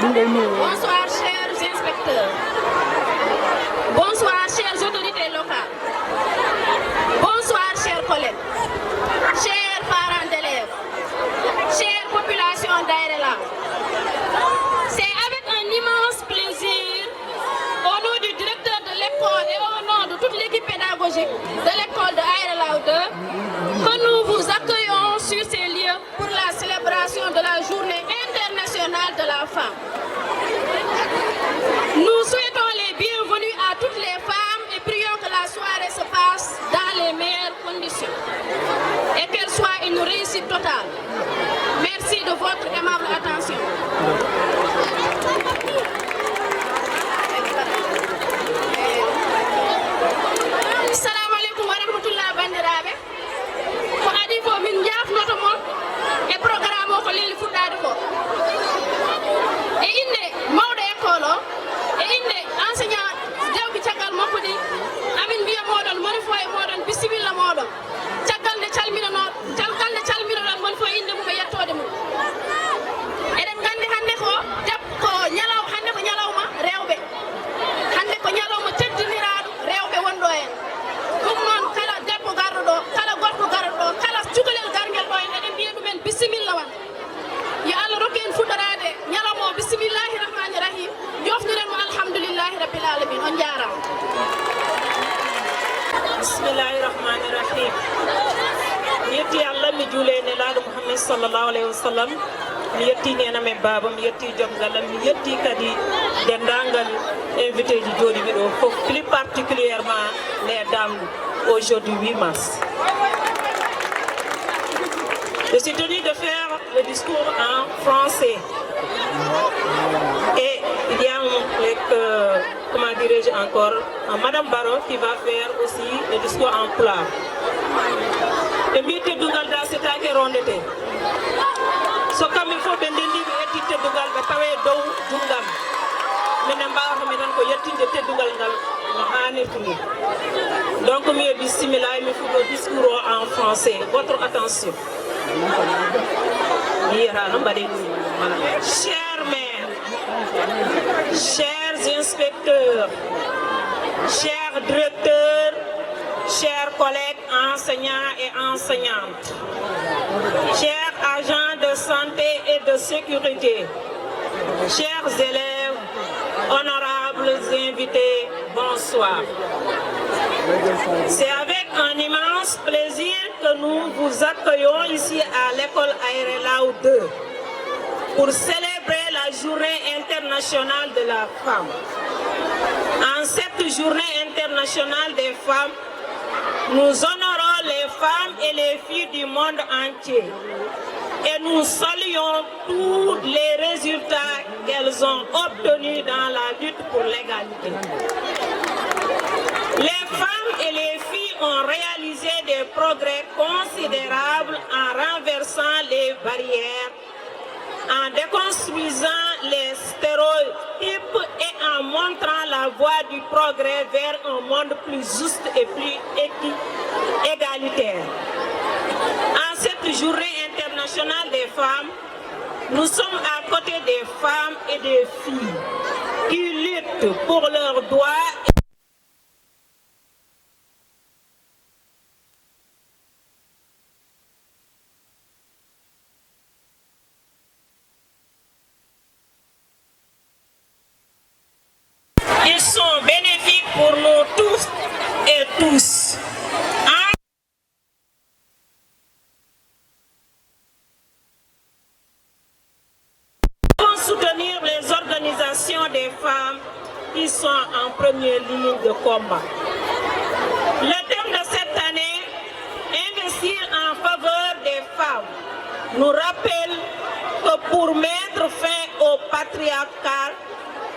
Bonsoir chers inspecteurs. Bonsoir chères autorités locales. Bonsoir chers collègues. Chers parents d'élèves. Chère population d'Aéré Lao. C'est avec un immense plaisir, au nom du directeur de l'école et au nom de toute l'équipe pédagogique de l'école de Aéré Lao 2, que nous vous accueillons sur ces lieux pour la célébration de la journée internationale de la femme. Nous souhaitons les bienvenus à toutes les femmes et prions que la soirée se passe dans les meilleures conditions et qu'elle soit une réussite totale. Merci de votre aimable attention. Assalamu alaikum wa rahmatullahi bandiraɓe. Ko adi ko min jafnoto mon e programme o ko leeli fuɗɗade ko. E inde mawɗo école o e inde enseignant dewɓe caggal makko ɗi amin mbiya moɗon moni fo e moɗon bisimilla moɗon caggal nde calminoɗon moni fo e inde mum e yettode mum. Eɗen gandi hande ko hande ko ñalawma rewɓe, hande ko ñalawma teddiniraɗo rewɓe wonɗo hen. Ɗum noon kala debbo garɗo ɗo, kala gorko garɗo ɗo, kala cukalel garguel ɗo en eɗen mbiya ɗumen bisimilla wan. Yo Allah rokki en fuɗɗorade ñalawma o bisimillahi rahmani rahim, jofniren mo alhamdulillahi rabbil alamin. On jarama. Bismillahi rahmani rahim. Mi yetti Allah, mi juule nelaɗo Muhammad sallallahu alayhi wa sallam, mi yetti nena men baba, mi yetti joom galam, mi yetti kadi dendagal invité ji joɗiɓe ɗo fof, plus particulièrement les dames aujourd'hui 8 mars. Je suis tenue de faire le discours en français. Et il y a comment dirais-je encore, Madame Baro qui va faire aussi le discours en pulaar. E mbi teddugal da setake rondete. So kamɓe fof ɓe ndendi ɓe yetti teddugal ɓe tawe dow junggam. Minen mbawata minen ko yettinde teddugal ngal no hannirta ni. Donc mi e bismillah, mi fuɗɗo discours o en français. Votre attention. Chers maires, chers inspecteurs, chers directeurs, chers collègues enseignants et enseignantes, chers agents de santé et de sécurité, chers élèves, honorables invités, bonsoir. C'est avec un immense plaisir que nous vous accueillons ici à l'école Aéré Lao 2 pour célébrer la journée internationale de la femme. En cette journée internationale des femmes, nous honorons les femmes et les filles du monde entier et nous saluons tous les résultats qu'elles ont obtenus dans la lutte pour l'égalité. Les femmes et les filles ont réalisé des progrès considérables en renversant les barrières, en déconstruisant les stéréotypes et en montrant la voie du progrès vers un monde plus juste et plus égalitaire. En cette journée internationale des femmes, nous sommes à côté des femmes et des filles qui luttent pour leurs droits. Ils sont bénéfiques pour nous tous et tous. Pour soutenir les organisations des femmes qui sont en première ligne de combat. Le thème de cette année, investir en faveur des femmes, nous rappelle que pour mettre fin au patriarcat,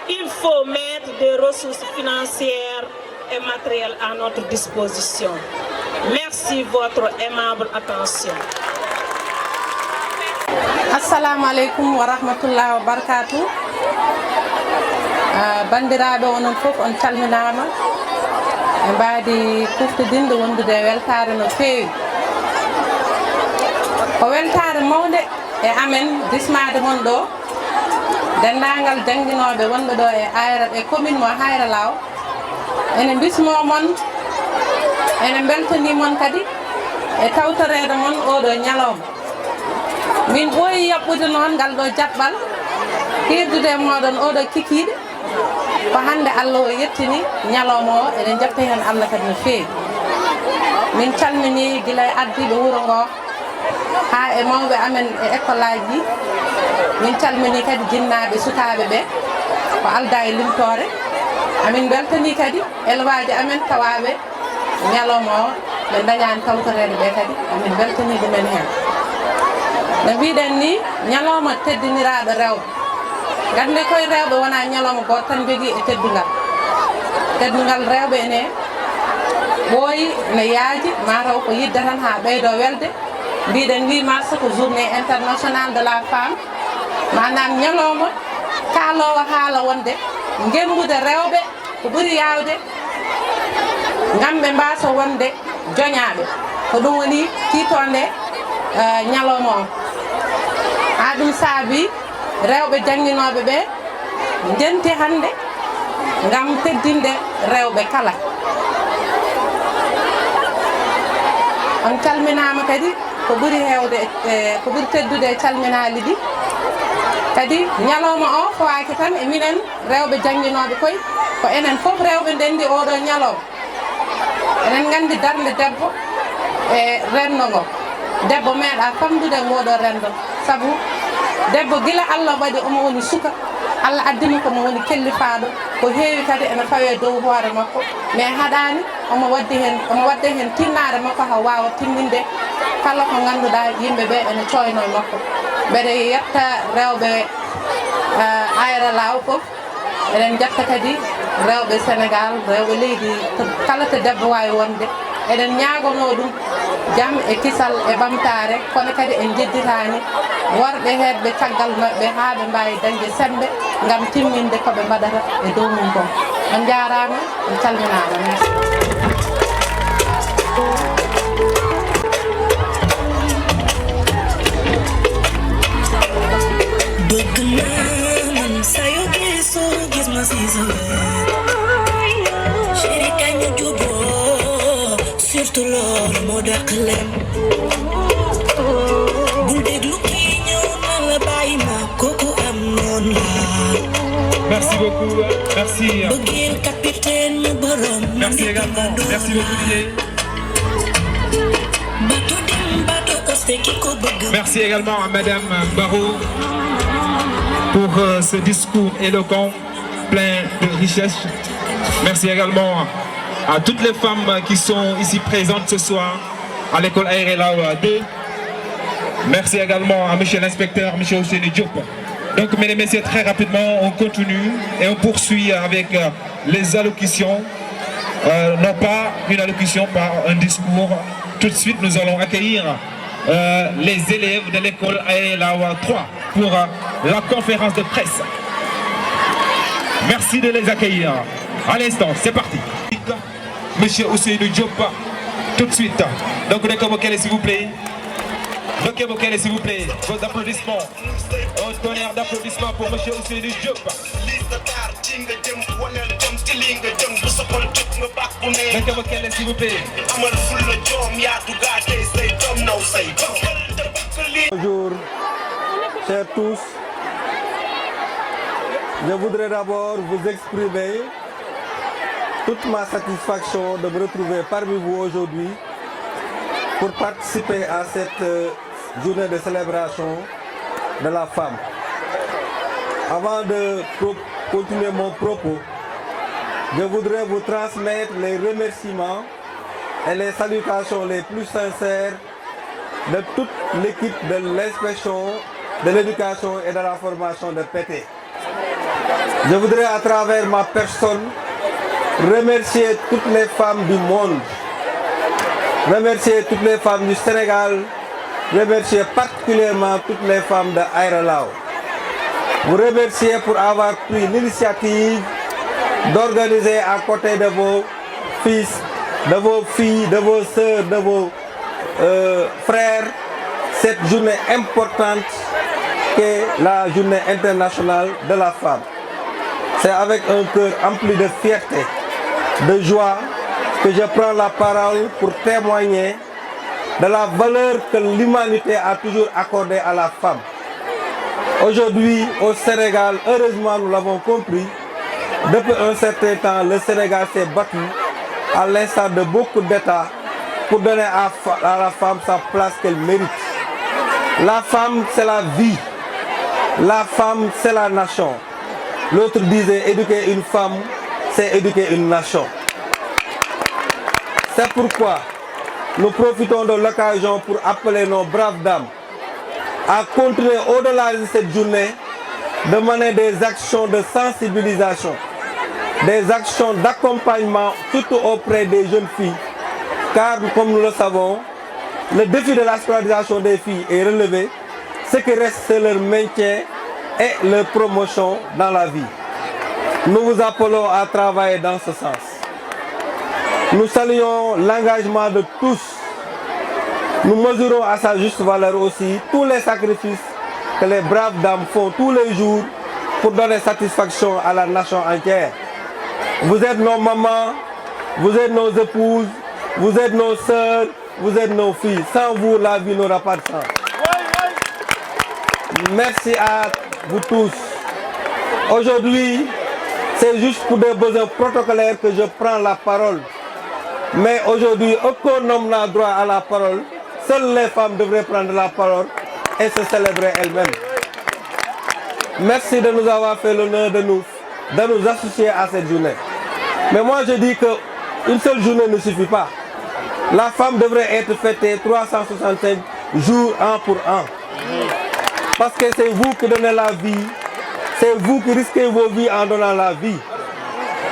il faut mettre des ressources financières et matérielles à notre disposition. Merci de votre aimable attention. Assalamu alaikum wa rahmatullahi wa barakatuh. Bandiraɓe onon fof on calminama e mbaadi kuftodinde wondude weltare no feewi. Ko weltare mawde e amen dismade mon ɗo dendagal jannginoɓe wonɓe ɗo e ayra e commune mo Hayra Law ene bismomon ene beltanimon kadi e tawtorede mon oɗo ñalawma min ɓooyi yaɓɓude noon ngal ɗo jaɓɓal hirdude e moɗon oɗo kikiɗe ko hande Allah o yettini ñalawma o eɗen jetta hen Allah kadi no feewi min calmini guila e addiɓe wuuro ngo ha e mawɓe amen e école aji ɗi min calmini kadi jinnaɓe sukaɓe ɓe ko alda e limtore amin beltani kadi élevage amen tawaɓe ñalawma o ɓe dañani tawtorede ɓe kadi amin beltani ɗumen hen no mbiɗen ni ñalawma teddiniraɗo rewɓe gande koye rewɓe wona ñalawma goto tan jogui e teddugal rewɓe ene ɓooyi ne yaaji mataw ko yidde tan ha ɓeydo welde mbiɗen 8 mars ko journée internationale de la femme manam ñalawma kaalowo haala wonde gembude rewɓe ko ɓuuri yawde ngam ɓe mbasa wonde joñaɓe ko ɗum woni tiitonde ñalawma o ha ɗum saabi rewɓe jannginoɓe ɓe jenti hande ngam teddinde rewɓe kala on calminama kadi ko ɓuuri hewde ko ɓuuri teddude e calminali ɗi kadi ñalawma o fawaki tan e minen rewɓe jannginoɓe koye ko enen fof rewɓe ndendi oɗo ñalawma enen gandi darde debbo e rendo ngo debbo meeɗa famdude ngoɗo rendo saabu debbo gila Allah waɗi omo woni suka Allah addimo komo woni kellifaɗo ko heewi kadi ene fawe dow hoore makko mais haɗani omo wadde hen tinnare makko ha wawa tinninde kala ko ganduɗa yimɓeɓe ene coyno e makko mbeɗe yetta rewɓe Ayra Law foof eɗen jetta kadi rewɓe Sénégal rewɓe leydi kala to debbo wawi wonde eɗen ñagono ɗum jaam e kisal e ɓamtare kono kadi en jedditani worɓe hedɓe caggal mabɓe ha ɓe mbawi dañde sembe gam timminde koɓe mbaɗata e dow mum kon on jarama on calminama merci surtout loolu moo dàq leen bul déglu kii ñëw na la bàyyi ma kooku am noon la. Merci beaucoup, merci. bëggeel capitaine mu borom. Merci également, merci beaucoup Didier. bato dem bato koste ki ko bëgg. Merci également à Madame Barraud pour ce discours éloquent, plein de richesse. Merci également à toutes les femmes qui sont ici présentes ce soir à l'école Ayra Law 2. Merci également à monsieur l'inspecteur, monsieur Ousseynou Diop. Donc, mesdames et messieurs, très rapidement, on continue et on poursuit avec les allocutions. Non pas une allocution, par un discours. Tout de suite, nous allons accueillir les élèves de l'école Ayra Law 3 pour la conférence de presse. Merci de les accueillir. À l'instant, c'est parti. Monsieur Ousseynou Diop, tout de suite. Donc, Nekobokele, s'il vous plaît. Nekobokele, s'il vous plaît. Vos applaudissements. Un tonnerre d'applaudissements pour monsieur Ousseynou Diop. Nekobokele, s'il vous plaît. Bonjour, chers tous. Je voudrais d'abord vous exprimer toute ma satisfaction de me retrouver parmi vous aujourd'hui pour participer à cette journée de célébration de la femme. Avant de continuer mon propos, je voudrais vous transmettre les remerciements et les salutations les plus sincères de toute l'équipe de l'inspection de l'éducation et de la formation de PT. Je voudrais à travers ma personne remercier toutes les femmes du monde, remercier toutes les femmes du Sénégal, remercier particulièrement toutes les femmes de Ayra Law. Vous remercier pour avoir pris l'initiative d'organiser à côté de vos fils, de vos filles, de vos sœurs, de vos frères cette journée importante qu'est la journée internationale de la femme. C'est avec un cœur empli de fierté, de joie, que je prends la parole pour témoigner de la valeur que l'humanité a toujours accordée à la femme. Aujourd'hui, au Sénégal, heureusement nous l'avons compris, depuis un certain temps, le Sénégal s'est battu, à l'instar de beaucoup d'États, pour donner à la femme sa place qu'elle mérite. La femme, c'est la vie. La femme, c'est la nation. L'autre disait, éduquer une femme, c'est éduquer une nation. C'est pourquoi nous profitons de l'occasion pour appeler nos braves dames à continuer au-delà de cette journée de mener des actions de sensibilisation, des actions d'accompagnement, surtout auprès des jeunes filles. Car, comme nous le savons, le défi de la scolarisation des filles est relevé. Ce qui reste, c'est leur maintien et leur promotion dans la vie. Nous vous appelons à travailler dans ce sens. Nous saluons l'engagement de tous. Nous mesurons à sa juste valeur aussi tous les sacrifices que les braves dames font tous les jours pour donner satisfaction à la nation entière. Vous êtes nos mamans, vous êtes nos épouses, vous êtes nos sœurs, vous êtes nos filles. Sans vous, la vie n'aura pas de sens. Merci à vous tous. Aujourd'hui, c'est juste pour des besoins protocolaires que je prends la parole. Mais aujourd'hui, aucun homme n'a droit à la parole. Seules les femmes devraient prendre la parole et se célébrer elles-mêmes. Merci de nous avoir fait l'honneur de nous associer à cette journée. Mais moi, je dis qu'une seule journée ne suffit pas. La femme devrait être fêtée 365 jours an pour an. Parce que c'est vous qui donnez la vie. C'est vous qui risquez vos vies en donnant la vie.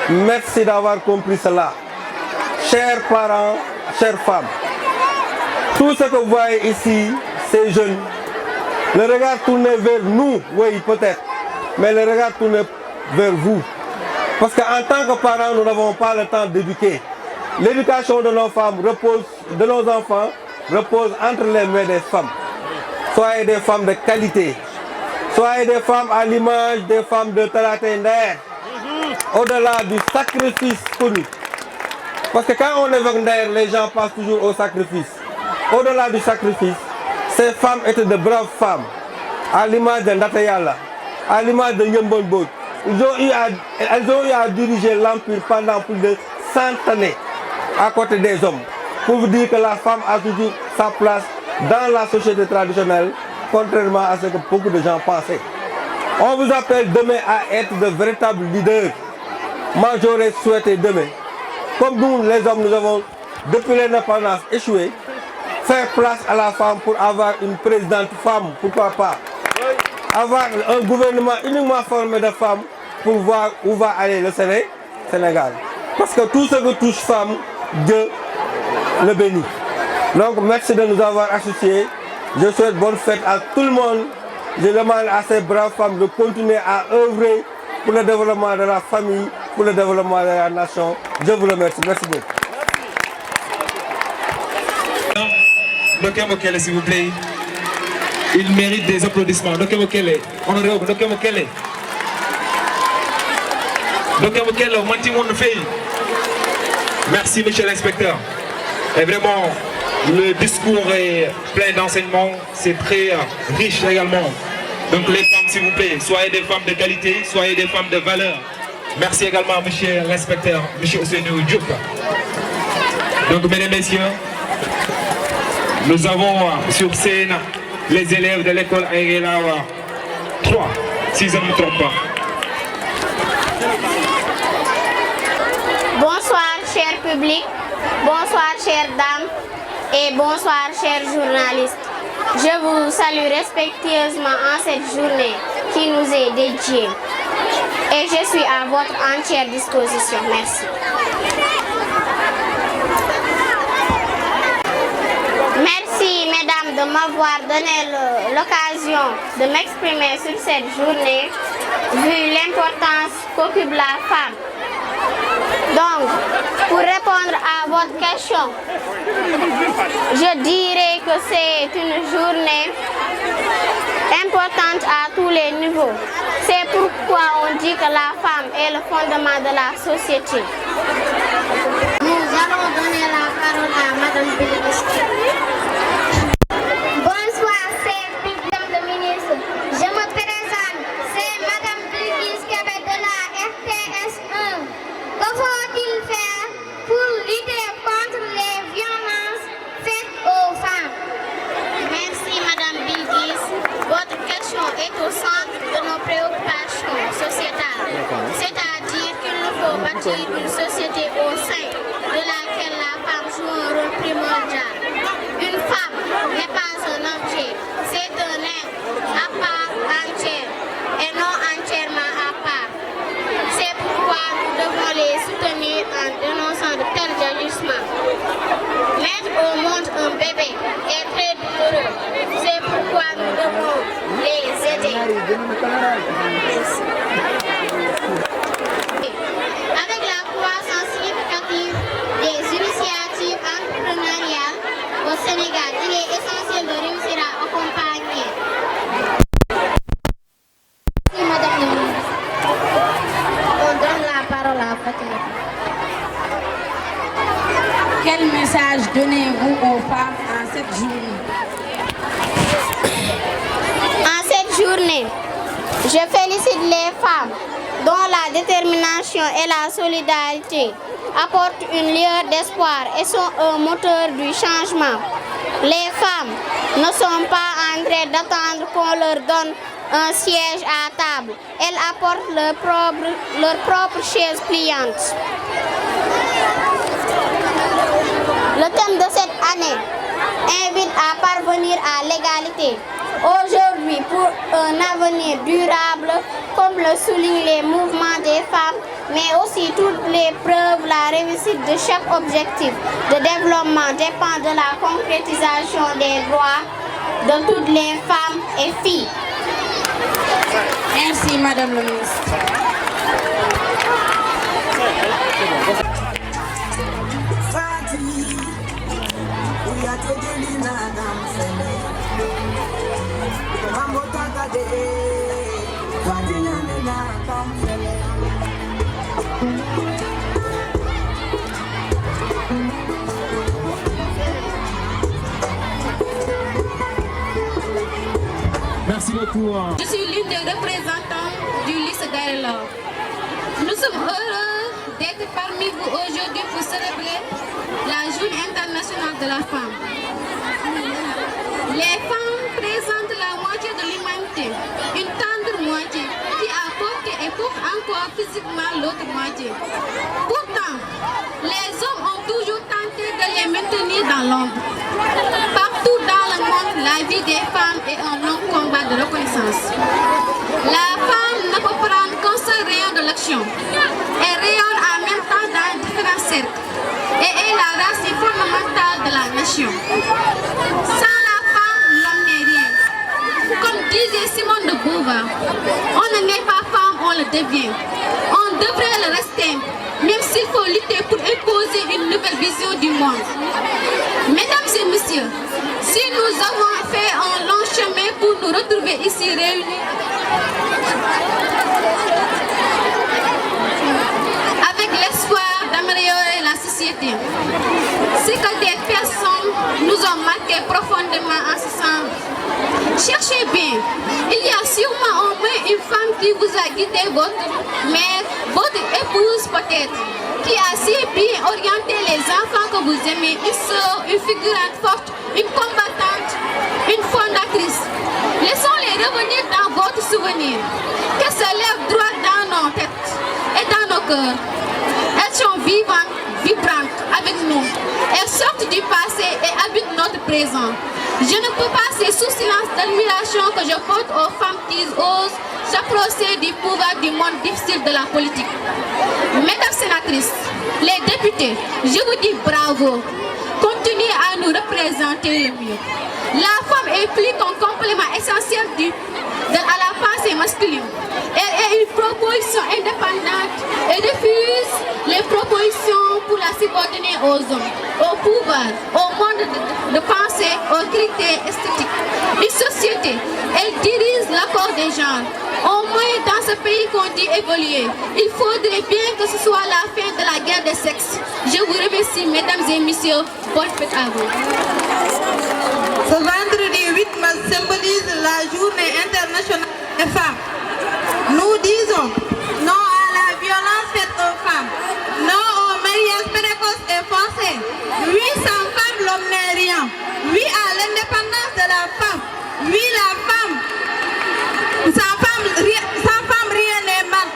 Merci d'avoir compris cela. Chers parents, chères femmes, tout ce que vous voyez ici, ces jeunes, le regard tourné vers nous, oui peut-être, mais le regard tourné vers vous. Parce qu'en tant que parents, nous n'avons pas le temps d'éduquer. L'éducation de nos femmes repose, de nos enfants repose entre les mains des femmes. Soyez des femmes de qualité. Soyez des femmes à l'image des femmes de Talatender. Au-delà du sacrifice connu. Parce que quand on évoque Nder, les gens passent toujours au sacrifice. Au-delà du sacrifice, ces femmes étaient de braves femmes. À l'image de Ndatayala, à l'image de Nyambonbot. Elles ont eu à diriger l'Empire pendant plus de 100 années à côté des hommes. Pour vous dire que la femme a toujours sa place dans la société traditionnelle, contrairement à ce que beaucoup de gens pensaient. On vous appelle demain à être de véritables leaders. Moi j'aurais souhaité demain, comme nous les hommes nous avons depuis l'indépendance échoué, faire place à la femme pour avoir une présidente femme, pourquoi pas. Avoir un gouvernement uniquement formé de femmes pour voir où va aller le Sénégal. Parce que tout ce que touche femme, Dieu le bénit. Donc merci de nous avoir associés. Je souhaite bonne fête à tout le monde. Je demande à ces braves femmes de continuer à œuvrer pour le développement de la famille, pour le développement de la nation. Je vous remercie. Merci beaucoup. Doké Mokele, s'il vous plaît. Il mérite des applaudissements. Doké Mokele, honorable Doké Mokele. Doké Mokele, Mantimoun Fei. Merci, monsieur l'inspecteur. Et vraiment, le discours est plein d'enseignements. C'est très riche également. Donc les femmes, s'il vous plaît, soyez des femmes de qualité, soyez des femmes de valeur. Merci également, monsieur l'inspecteur, monsieur Ousseynou Diop. Donc, mesdames et messieurs, nous avons sur scène les élèves de l'école Aïrelawa 3, si je ne me trompe pas. Bonsoir, cher public, bonsoir, chères dames, et bonsoir, chers journalistes. Je vous salue respectueusement en cette journée qui nous est dédiée. Et je suis à votre entière disposition. Merci. Merci, mesdames, de m'avoir donné l'occasion de m'exprimer sur cette journée, vu l'importance qu'occupe la femme. Donc, pour répondre à votre question, je dirais que c'est une journée importante à tous les niveaux. C'est pourquoi on dit que la femme est le fondement de la société. Nous allons donner la parole à Madame Bilkis. Bonsoir, c'est Madame le ministre. Je me présente, c'est Madame Bilkis Kébé de la RTS 1. Que faut-il faire pour lutter contre les violences faites aux femmes? Merci Madame Bilkis. Votre question est au centre de nos préoccupations sociétales. C'est-à-dire qu'il nous faut bâtir une société au sein de laquelle la femme joue un rôle primordial. Une femme n'est pas un objet, c'est un être à part entière et non entièrement à part. C'est pourquoi nous devons les soutenir en dénonçant de tels agissements. Mettre au monde un bébé est très douloureux. C'est pourquoi nous devons les aider. Avec la croissance significative des initiatives entrepreneuriales au Sénégal, il est essentiel de réussir à accompagner. Merci Madame la ministre. On donne la parole à Fatima. Quel message donnez-vous aux femmes en cette journée? En cette journée, je félicite les femmes dont la détermination et la solidarité apportent une lueur d'espoir et sont un moteur du changement. Les femmes ne sont pas en train d'attendre qu'on leur donne un siège à table. Elles apportent leur propre chaise pliante. Le thème de cette année invite à parvenir à l'égalité. Aujourd'hui, pour un avenir durable, comme le soulignent les mouvements des femmes, mais aussi toutes les preuves, la réussite de chaque objectif de développement dépend de la concrétisation des droits de toutes les femmes et filles. Merci Madame le ministre. Merci beaucoup. Je suis l'une des représentantes du lycée d'Aélor. Nous sommes heureux d'être parmi vous aujourd'hui pour célébrer la Journée internationale de la femme. Les femmes présentent la moitié de l'humanité, une tendre moitié qui a porté et porte encore physiquement l'autre moitié. Pourtant, les hommes ont toujours tenté de les maintenir dans l'ombre. Partout dans le monde, la vie des femmes est un long combat de reconnaissance. La femme ne peut prendre qu'un seul rayon de l'action. Elle rayonne en même temps dans différents cercles et est la racine fondamentale de la nation. Sans la femme, l'homme n'est rien. Comme disait Simone de Beauvoir, on ne naît pas femme, on le devient. On devrait le rester, même s'il faut lutter pour imposer une nouvelle vision du monde. Mesdames et messieurs, si nous avons fait un long chemin pour nous retrouver ici réunis, avec l'espoir d'améliorer la société, c'est que des personnes nous ont marqué profondément en ce sens. Cherchez bien, il y a sûrement au moins une femme qui vous a guidé, votre mère, votre épouse peut-être, qui a si bien orienté les enfants que vous aimez, une sœur, une figurante forte, une combattante, une fondatrice. Laissons-les revenir dans votre souvenir, qu'elles se lèvent droit dans nos têtes et dans nos cœurs. Elles sont vivantes, vibrantes avec nous. Elles sortent du passé et habitent notre présent. Je ne peux passer sous silence l'admiration que je porte aux femmes qui osent s'approcher du pouvoir du monde difficile de la politique. Mesdames sénatrices, les députés, je vous dis bravo. Continuez à nous représenter le mieux. La femme est plus qu'un complément essentiel à la pensée masculine. Elle est une proposition indépendante et refuse les propositions pour la subordonner aux hommes, au pouvoir, au monde de pensée, aux critères esthétiques. Une société, elle dirige l'accord des genres. Au moins dans ce pays qu'on dit évoluer, il faudrait bien que ce soit la fin de la guerre des sexes. Je vous remercie, mesdames et messieurs. Bonne fête à vous. Ce vendredi 8 mars symbolise la journée internationale des femmes. Nous disons non à la violence faite aux femmes, non au mariage précoce et forcé. Oui, sans femme, l'homme n'est rien. Oui à l'indépendance de la femme. Oui, la femme. Sans femme, rien n'est mal.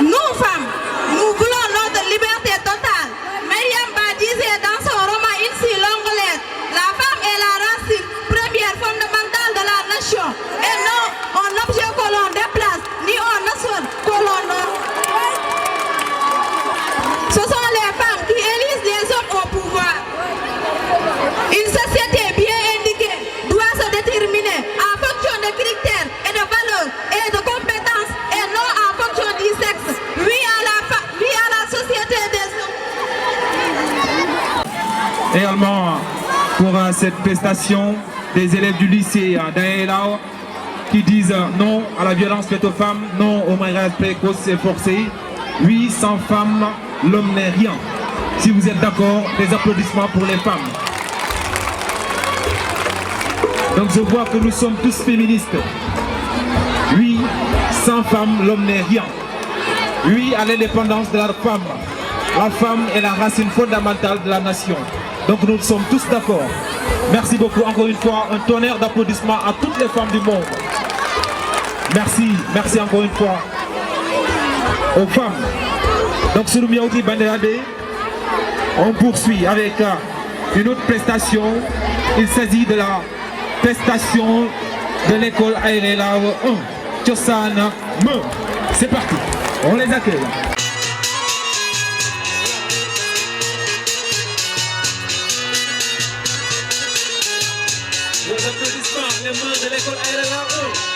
Nous, femmes, nous voulons notre liberté totale. Mariam Ba disait dans son roman Une si longue lettre, la femme est la racine première fondamentale de la nation. Et non un objet que l'on déplace, ni un nation que l'on honore. Ce sont les femmes qui élisent les hommes au pouvoir. Une société bien indiquée doit se déterminer en fonction de critères et de valeurs et de compétences et non en fonction du sexe. Oui à la société des hommes. Également pour cette prestation des élèves du lycée d'Aélao qui disent non à la violence faite aux femmes, non au mariage précoce et forcé. Oui, sans femme, l'homme n'est rien. Si vous êtes d'accord, des applaudissements pour les femmes. Donc je vois que nous sommes tous féministes. Oui, sans femme, l'homme n'est rien. Oui à l'indépendance de la femme. La femme est la racine fondamentale de la nation. Donc nous sommes tous d'accord. Merci beaucoup encore une fois. Un tonnerre d'applaudissements à toutes les femmes du monde. Merci, merci encore une fois aux femmes. Donc sur le Miaouti Banderade, on poursuit avec une autre prestation. Il s'agit de la prestation de l'école Aérelao 1. Tchosan Me. C'est parti, on les accueille. Les applaudissements, les mains de l'école Aérelao 1.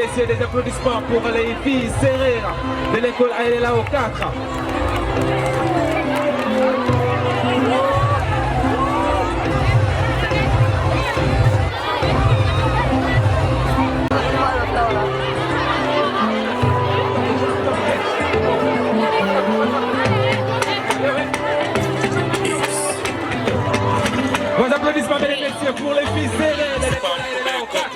messieurs, des applaudissements pour les filles serrères de l'école Aïrelao 4. Vos applaudissements, mesdames et messieurs, pour les filles serrées de l'école Aïrelao 4.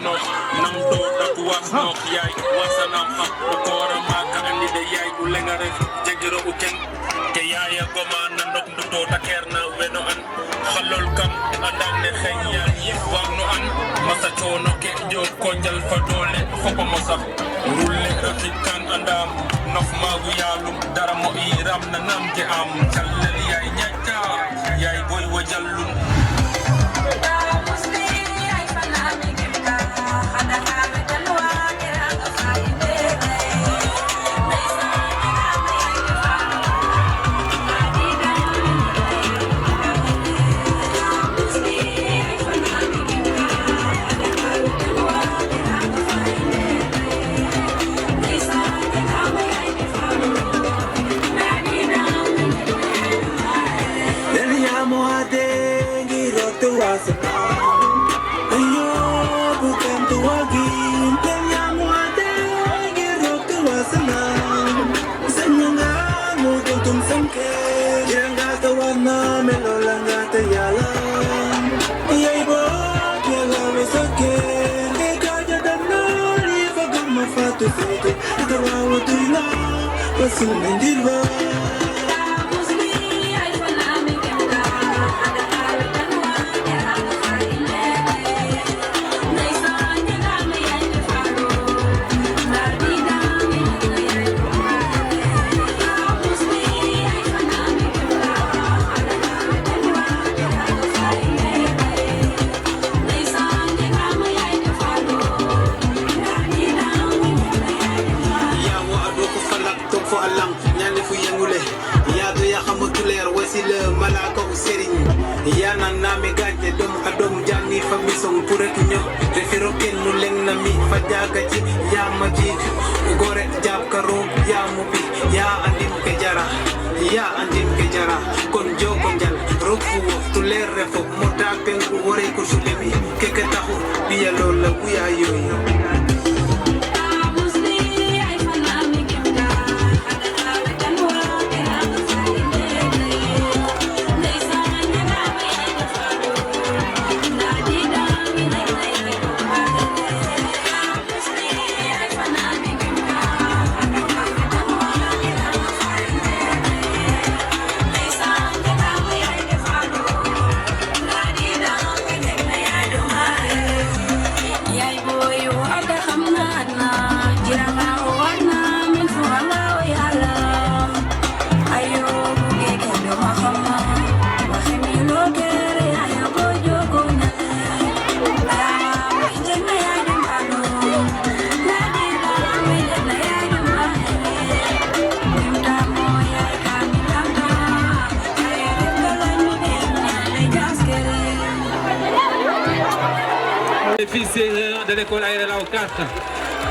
Les filles serrées de l'école Aïrelao 4.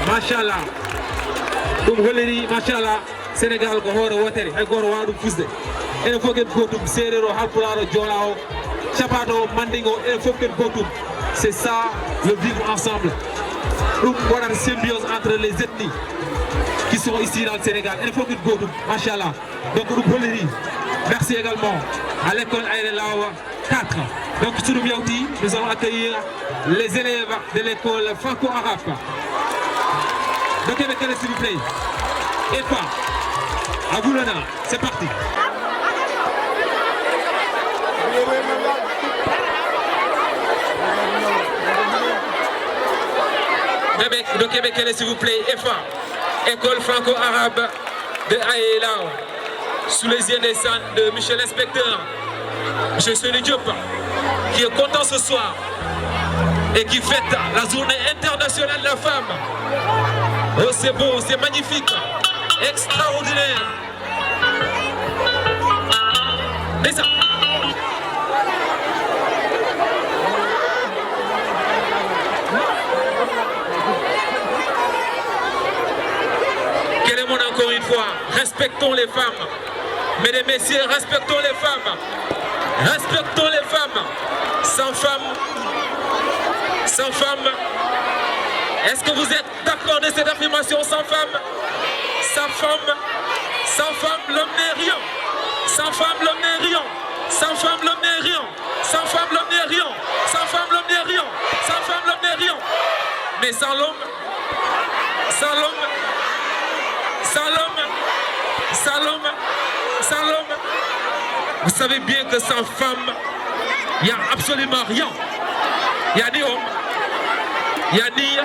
Machallah. Dum holeri machallah Sénégal ko hoore wotere hay goto waɗum fusde enen fof ken gotum serero halpularo jolao chapato mandingo enen fof ken gotum. C'est ça le vivre ensemble. Ɗum waɗata symbiose entre les ethnies qui sont ici dans le Sénégal enen fof ken gotum machallah. Donc ɗum holeri. Merci également à l'école Aïrelao 4. Donc sur le Biauti, nous allons accueillir les élèves de l'école franco-arabe. Donc s'il vous plaît. Et pas. À vous l'honneur. C'est parti. De Québec, s'il vous plaît. EFA, école franco-arabe de Aïrelao, sous les yeux des sons de Michel Inspecteur, M. Sony Diop, qui est content ce soir et qui fête la journée internationale de la femme. Oh, c'est beau, c'est magnifique, extraordinaire. Et ça. respectons les femmes. Mesdames, Messieurs, respectons les femmes. Respectons les femmes. Sans femmes, est-ce que vous êtes d'accord de cette affirmation? Sans femme, l'homme n'est rien. Sans femme, l'homme n'est rien. Sans femme, l'homme n'est rien. Sans femme, l'homme n'est rien. Sans femme, l'homme n'est rien. Sans femme, l'homme n'est rien. Mais sans l'homme, vous savez bien que sans femme, il n'y a absolument rien. Il n'y a ni homme, il n'y a ni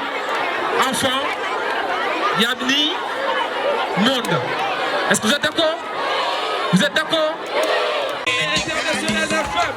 enfant, il n'y a ni monde. Est-ce que vous êtes d'accord? Vous êtes d'accord? L'international de la femme.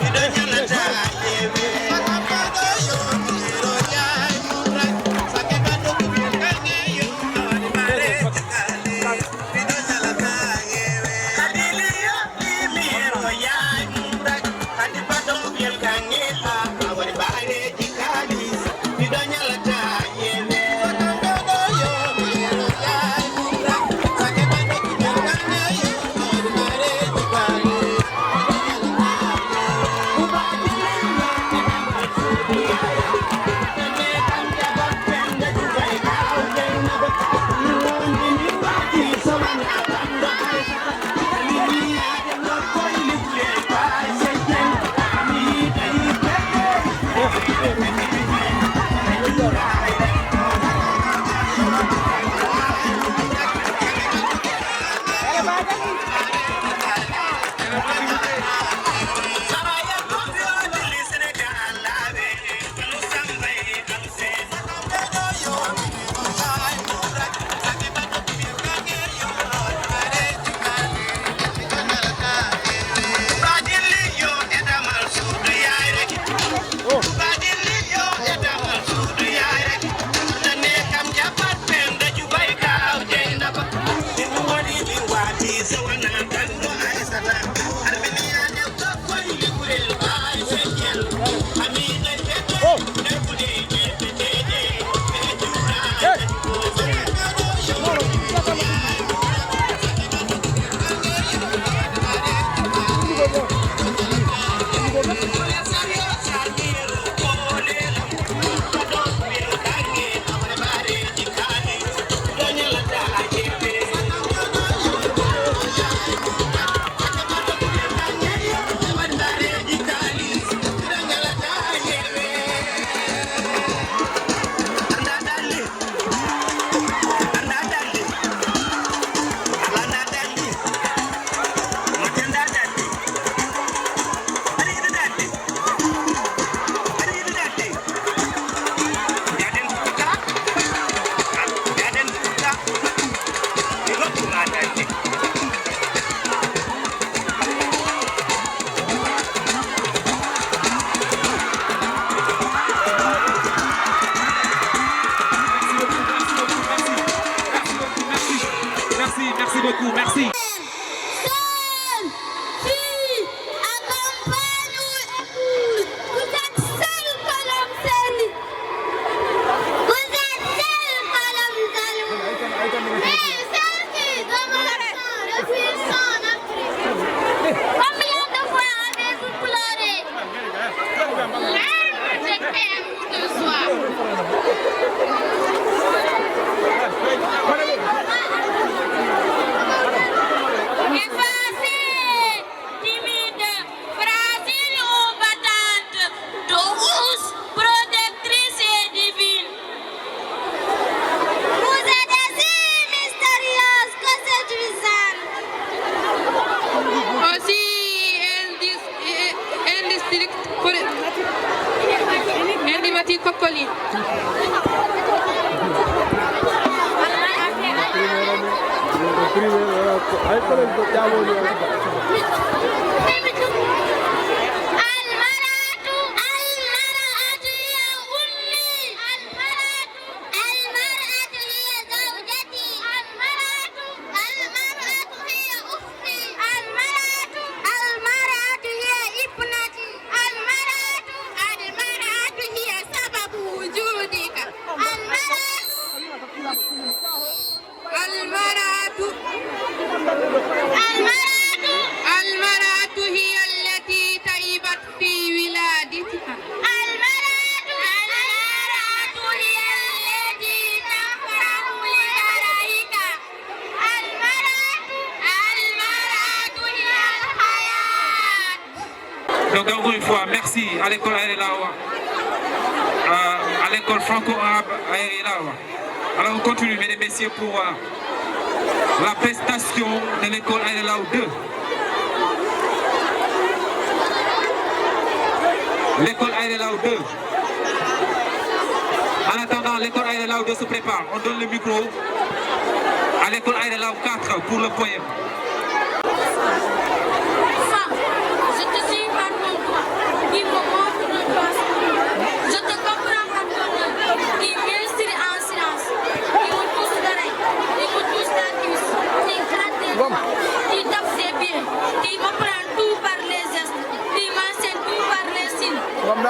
Merci beaucoup, merci. المرأة encore une fois, merci à l'école Aérelawa, à l'école franco-arabe Aérelawa. Alors on continue, mesdames et messieurs, pour la prestation de l'école Aérelawa 2. L'école Aérelawa 2. En attendant, l'école Aérelawa 2 se prépare. On donne le micro à l'école Aérelawa 4 pour le poème. Femme, je te suis par mon doigt, qui me montre le doigt. Je te comprends par ton œil, qui m'inscrit en silence, qui me touche l'oreille, qui me touche la cuisse, qui gratte les doigts, qui tape ses pieds, qui me prend tout par les gestes, qui m'enseigne tout par les signes. Femme,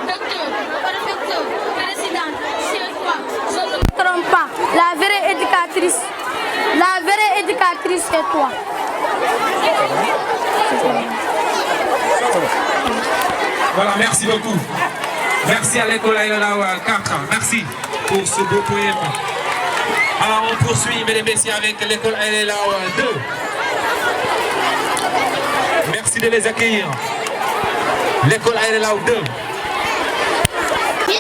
docteur, professeur, présidente, chez toi, je ne me trompe pas, la vraie éducatrice c'est toi. Voilà, merci beaucoup. Merci à l'école Aérelawa 4. Merci pour ce beau poème. Alors on poursuit, mesdames et messieurs, avec l'école Aérelawa 2. Merci de les accueillir. L'école Aérelawa 2. Une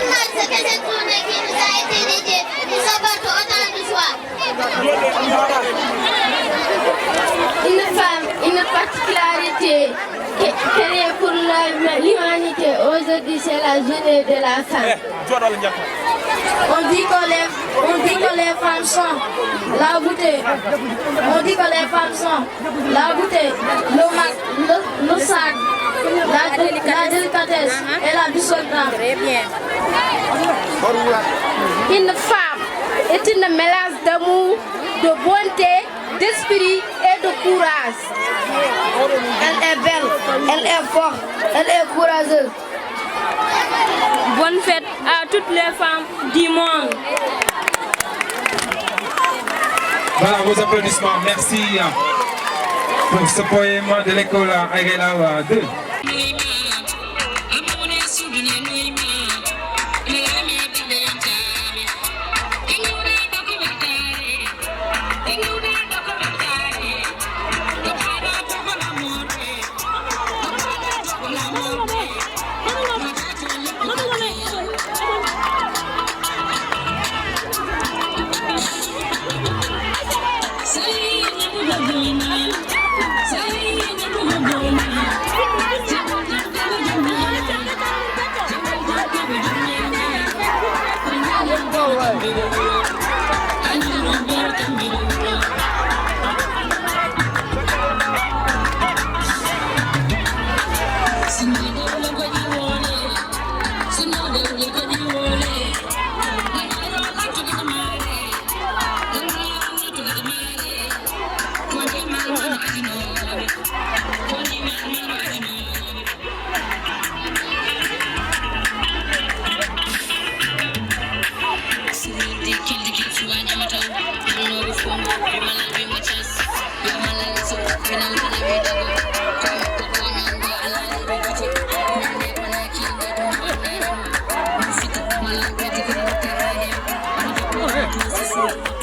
marche que cette journée qui nous a été dédiée, nous apporte autant de joie. Une particularité créée pour l'humanité aujourd'hui, c'est la journée de la femme. On dit que les femmes sont la beauté. On dit que les femmes sont la beauté, le sac, la délicatesse et la bichonnerie. Très bien. Une femme est une mélange d'amour, de bonté, d'esprit et de courage. Elle est belle, elle est forte, elle est courageuse. Bonne fête à toutes les femmes du monde. Voilà vos applaudissements. Merci pour ce poème de l'école Aérelawa 2. Thank you.